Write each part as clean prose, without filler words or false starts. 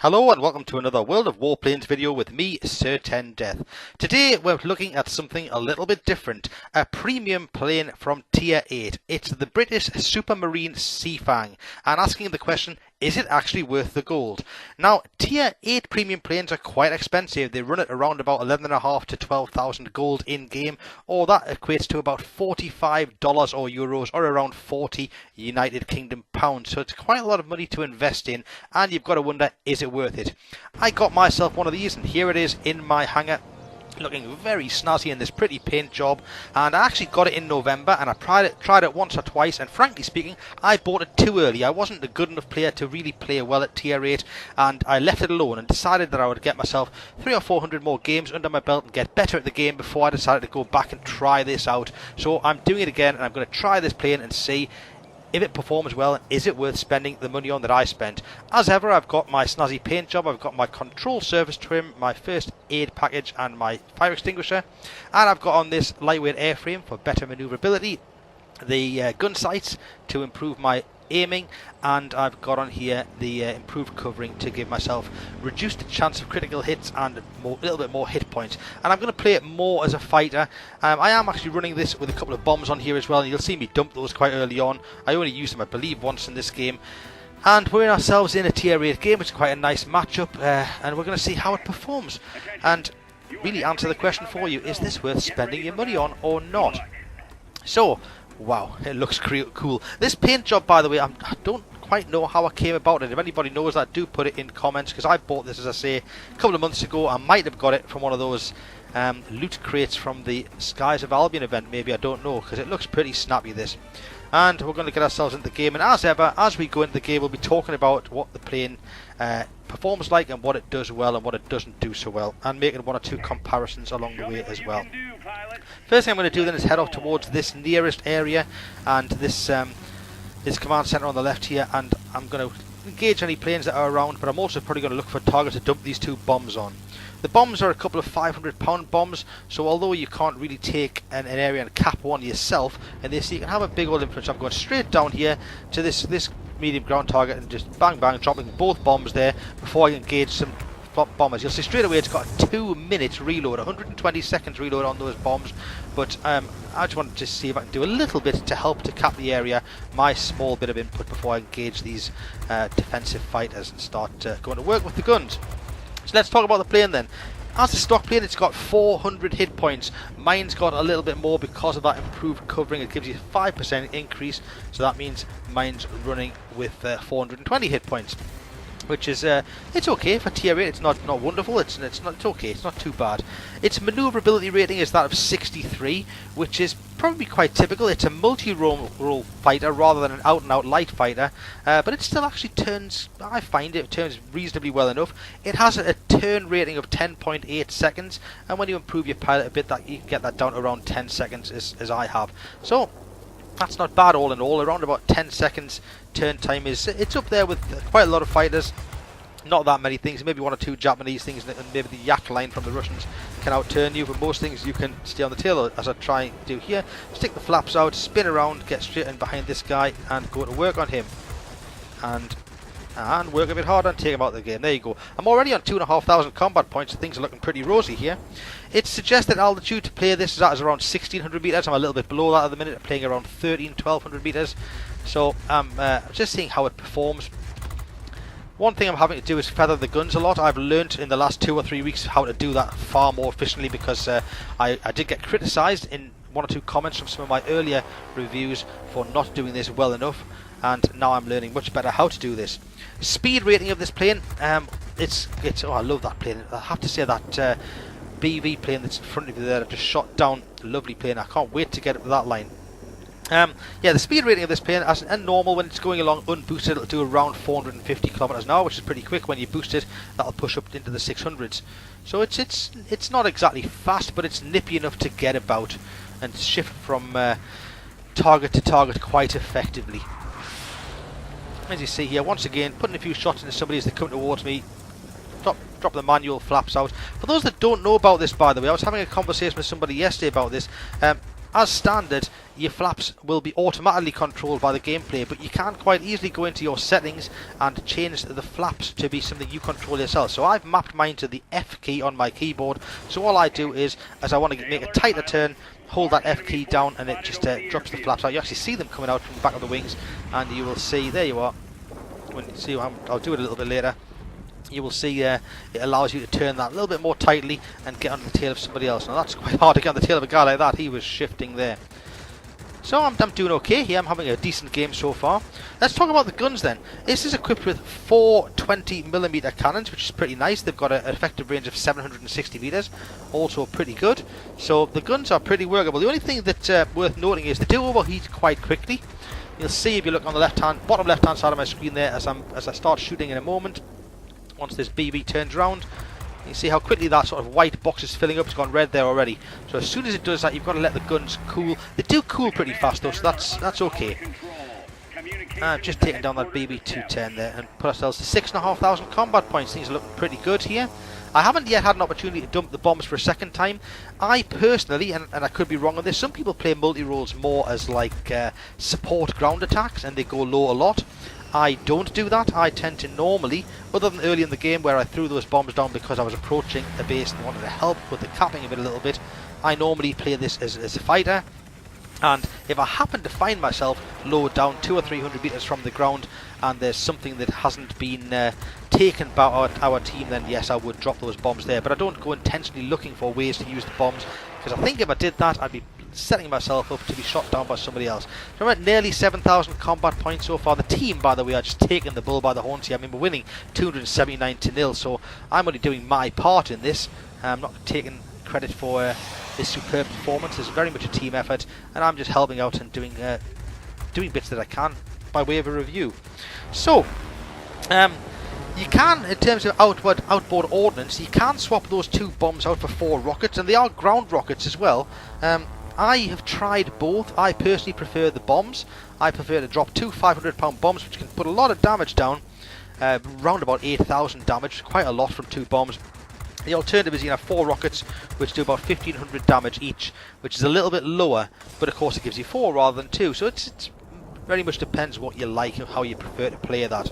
Hello and welcome to another World of Warplanes video with me, Sir 10 Death. Today we're looking at something a little bit different, a premium plane from Tier 8. It's the British Supermarine Seafang, and asking the question, is it actually worth the gold? Now, Tier 8 premium planes are quite expensive. They run at around about 11,500 to 12,000 gold in-game, or that equates to about $45 or euros, or around 40 United Kingdom pounds. So it's quite a lot of money to invest in, and you've got to wonder, is it worth it? I got myself one of these, and here it is in my hangar, looking very snazzy in this pretty paint job. And I actually got it in November, and I tried it once or twice, and frankly speaking, I bought it too early. I wasn't a good enough player to really play well at Tier 8, and I left it alone and decided that I would get myself 300 or 400 more games under my belt and get better at the game before I decided to go back and try this out. So I'm doing it again, and I'm going to try this plane and see if it performs well. Is it worth spending the money on that I spent? As ever, I've got my snazzy paint job, I've got my control surface trim, my first aid package and my fire extinguisher, and I've got on this lightweight airframe for better manoeuvrability, the gun sights to improve my aiming, and I've got on here the improved covering to give myself reduced chance of critical hits and a little bit more hit points. And I'm going to play it more as a fighter. I am actually running this with a couple of bombs on here as well, and you'll see me dump those quite early on. I only used them, I believe, once in this game. And we're ourselves in a Tier 8 game. It's quite a nice matchup, and we're going to see how it performs and really answer the question for you, is this worth spending your money on or not? So, wow, it looks cool. This paint job, by the way, I don't quite know how I came about it. If anybody knows that, do put it in comments, because I bought this, as I say, a couple of months ago. I might have got it from one of those loot crates from the Skies of Albion event, maybe, I don't know, because it looks pretty snappy, this. And we're going to get ourselves into the game, and as ever, as we go into the game, we'll be talking about what the plane performs like and what it does well and what it doesn't do so well, and making one or two comparisons along the way as well. First thing I'm going to do then is head off towards this nearest area and this this command center on the left here, and I'm going to engage any planes that are around, but I'm also probably going to look for a target to dump these two bombs on. The bombs are a couple of 500-pound bombs, so although you can't really take an area and cap one yourself, and this you can have a big old influence. I'm going straight down here to this medium ground target and just bang bang dropping both bombs there before I engage some bombers. You'll see straight away it's got a 2-minute reload, 120 seconds reload on those bombs, but I just wanted to see if I can do a little bit to help to cap the area, my small bit of input before I engage these defensive fighters and start going to work with the guns. So let's talk about the plane then. As a stock plane, it's got 400 hit points. Mine's got a little bit more because of that improved covering. It gives you a 5% increase, so that means mine's running with 420 hit points, which is it's okay for Tier 8. It's not wonderful. It's okay. It's not too bad. Its manoeuvrability rating is that of 63, which is probably quite typical. It's a multi-role fighter rather than an out-and-out light fighter, but it still actually turns. I find it turns reasonably well enough. It has a turn rating of 10.8 seconds, and when you improve your pilot a bit, that you can get that down to around 10 seconds, as I have. So that's not bad all in all. Around about 10 seconds turn time it's up there with quite a lot of fighters. Not that many things, maybe one or two Japanese things, and maybe the Yak line from the Russians can outturn you, but most things you can stay on the tail, as I try to do here. Stick the flaps out, spin around, get straight in behind this guy and go to work on him, and work a bit harder and take him out of the game. There you go. I'm already on 2,500 combat points, so things are looking pretty rosy here. Its suggested altitude to play this is at around 1,600 meters. I'm a little bit below that at the minute. I'm playing around 1,100 meters. So I'm just seeing how it performs. One thing I'm having to do is feather the guns a lot. I've learnt in the last 2 or 3 weeks how to do that far more efficiently, because I did get criticised in one or two comments from some of my earlier reviews for not doing this well enough, and now I'm learning much better how to do this. Speed rating of this plane, it's oh, I love that plane. I have to say that BV plane that's in front of you there, I've just shot down, lovely plane. I can't wait to get up to that line. Yeah, the speed rating of this plane, as normal, when it's going along unboosted, it'll do around 450 kilometers an hour, which is pretty quick. When you boost it, that'll push up into the 600s. So it's not exactly fast, but it's nippy enough to get about and shift from target to target quite effectively. As you see here, once again, putting a few shots into somebody as they come towards me. Drop the manual flaps out. For those that don't know about this, by the way, I was having a conversation with somebody yesterday about this. as standard, your flaps will be automatically controlled by the gameplay, but you can quite easily go into your settings and change the flaps to be something you control yourself. So I've mapped mine to the F key on my keyboard. So all I do is, as I want to make a tighter turn, hold that F key down and it just drops the flaps out. You actually see them coming out from the back of the wings, and you will see, there you are, when you see, I'll do it a little bit later. You will see it allows you to turn that a little bit more tightly and get on the tail of somebody else. Now that's quite hard to get on the tail of a guy like that. He was shifting there. So I'm doing okay here. I'm having a decent game so far. Let's talk about the guns then. This is equipped with 4 20mm cannons, which is pretty nice. They've got an effective range of 760 meters, also pretty good. So the guns are pretty workable. The only thing that's worth noting is they do overheat quite quickly. You'll see if you look on the bottom left-hand side of my screen there as I start shooting in a moment. Once this BB turns round, you see how quickly that sort of white box is filling up. It's gone red there already. So as soon as it does that, you've got to let the guns cool. They do cool pretty fast though, so that's okay. Just taking down that BB-210 there and put ourselves to 6,500 combat points. Things are looking pretty good here. I haven't yet had an opportunity to dump the bombs for a second time. I personally, and I could be wrong on this, some people play multi-roles more as like support ground attacks and they go low a lot. I don't do that. I tend to normally, other than early in the game where I threw those bombs down because I was approaching a base and wanted to help with the capping of it a little bit, I normally play this as a fighter. And if I happen to find myself low down 200 or 300 meters from the ground and there's something that hasn't been taken by our team, then yes, I would drop those bombs there. But I don't go intentionally looking for ways to use the bombs, because I think if I did that, I'd be setting myself up to be shot down by somebody else. So I'm at nearly 7,000 combat points so far. The team, by the way, are just taking the bull by the horns here. I mean, we're winning 279-0, so I'm only doing my part in this. I'm not taking credit for this superb performance. It's very much a team effort, and I'm just helping out and doing bits that I can by way of a review. So, you can, in terms of outboard ordnance, you can swap those 2 bombs out for 4 rockets, and they are ground rockets as well. I have tried both. I personally prefer the bombs. I prefer to drop 2 500-pound bombs, which can put a lot of damage down, around about 8,000 damage, quite a lot from 2 bombs. The alternative is you have 4 rockets, which do about 1,500 damage each, which is a little bit lower, but of course it gives you 4 rather than 2. So it's very much depends what you like and how you prefer to play that.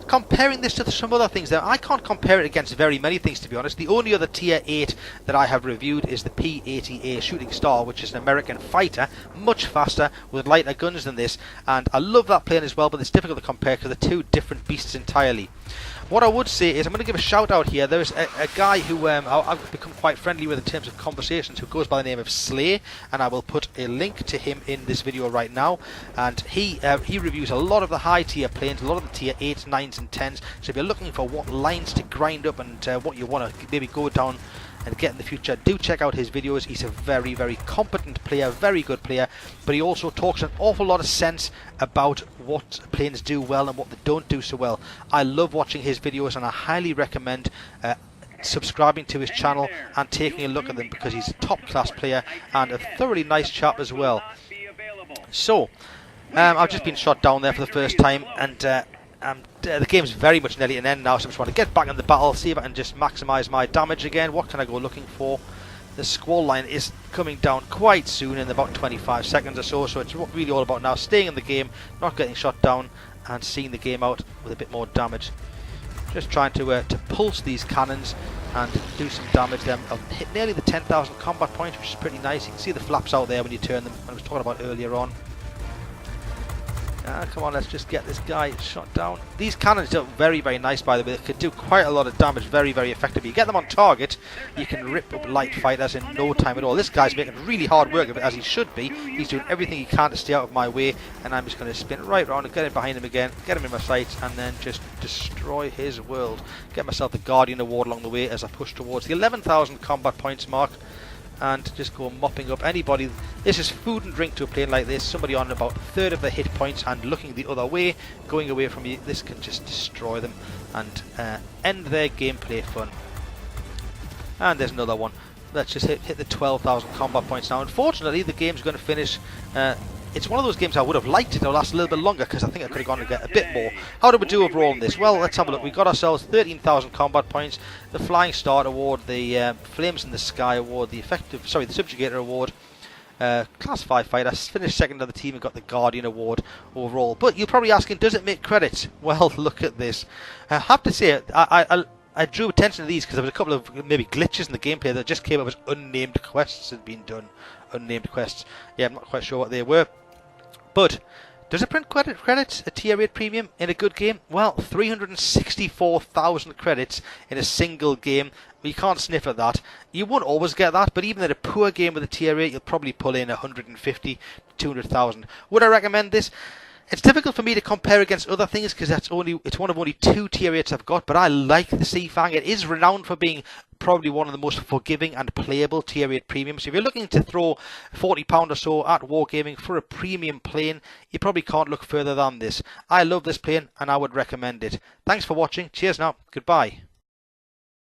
Comparing this to some other things there, I can't compare it against very many things, to be honest. The only other tier 8 that I have reviewed is the P-80A Shooting Star, which is an American fighter, much faster, with lighter guns than this, and I love that plane as well, but it's difficult to compare because they're 2 different beasts entirely. What I would say is I'm going to give a shout out here. There's a guy who I've become quite friendly with in terms of conversations, who goes by the name of Slay, and I will put a link to him in this video right now. And he reviews a lot of the high tier planes, a lot of the tier 8s, 9s and 10s. So if you're looking for what lines to grind up and what you want to maybe go down and get in the future, do check out his videos. He's a very, very competent player, very good player, but he also talks an awful lot of sense about what planes do well and what they don't do so well. I love watching his videos, and I highly recommend subscribing to his channel and taking a look at them, because he's a top class player and a thoroughly nice chap as well. So I've just been shot down there for the first time, and the game's very much nearly an end now, so I just want to get back in the battle, see if I can just maximise my damage again. What can I go looking for? The squall line is coming down quite soon, in about 25 seconds or so it's really all about now staying in the game, not getting shot down, and seeing the game out with a bit more damage. Just trying to pulse these cannons and do some damage there. I've hit nearly the 10,000 combat points, which is pretty nice. You can see the flaps out there when you turn them, I was talking about earlier on. Come on, let's just get this guy shot down. These cannons are very, very nice, by the way. They can do quite a lot of damage very, very effectively. You get them on target, you can rip up light fighters in no time at all. This guy's making really hard work of it, as he should be. He's doing everything he can to stay out of my way, and I'm just going to spin right around and get in behind him again, get him in my sights, and then just destroy his world. Get myself the Guardian Award along the way as I push towards the 11,000 combat points mark, and just go mopping up anybody. This is food and drink to a plane like this. Somebody on about a third of their hit points and looking the other way, going away from you, this can just destroy them and end their gameplay fun. And there's another one. Let's just hit the 12,000 combat points now. Unfortunately, the game's going to finish it's one of those games I would have liked it to last a little bit longer, because I think I could have gone to get a bit more. How did we do overall in this? Well, let's have a look. We got ourselves 13,000 combat points, the Flying Start award, the Flames in the Sky award, the Subjugator award, Class 5 fighter, finished second on the team and got the Guardian award overall. But you're probably asking, does it make credits? Well, look at this. I have to say, I drew attention to these because there was a couple of maybe glitches in the gameplay that just came up as unnamed quests had been done. Unnamed quests. Yeah, I'm not quite sure what they were. But does it print credits, a tier 8 premium, in a good game? Well, 364,000 credits in a single game. Well, you can't sniff at that. You won't always get that, but even in a poor game with a tier 8, you'll probably pull in 150 to 200,000. Would I recommend this? It's difficult for me to compare against other things because it's one of only 2 tier 8s I've got, but I like the Seafang. It is renowned for being probably one of the most forgiving and playable tier 8 premiums. So if you're looking to throw £40 or so at Wargaming for a premium plane, you probably can't look further than this. I love this plane and I would recommend it. Thanks for watching. Cheers now. Goodbye.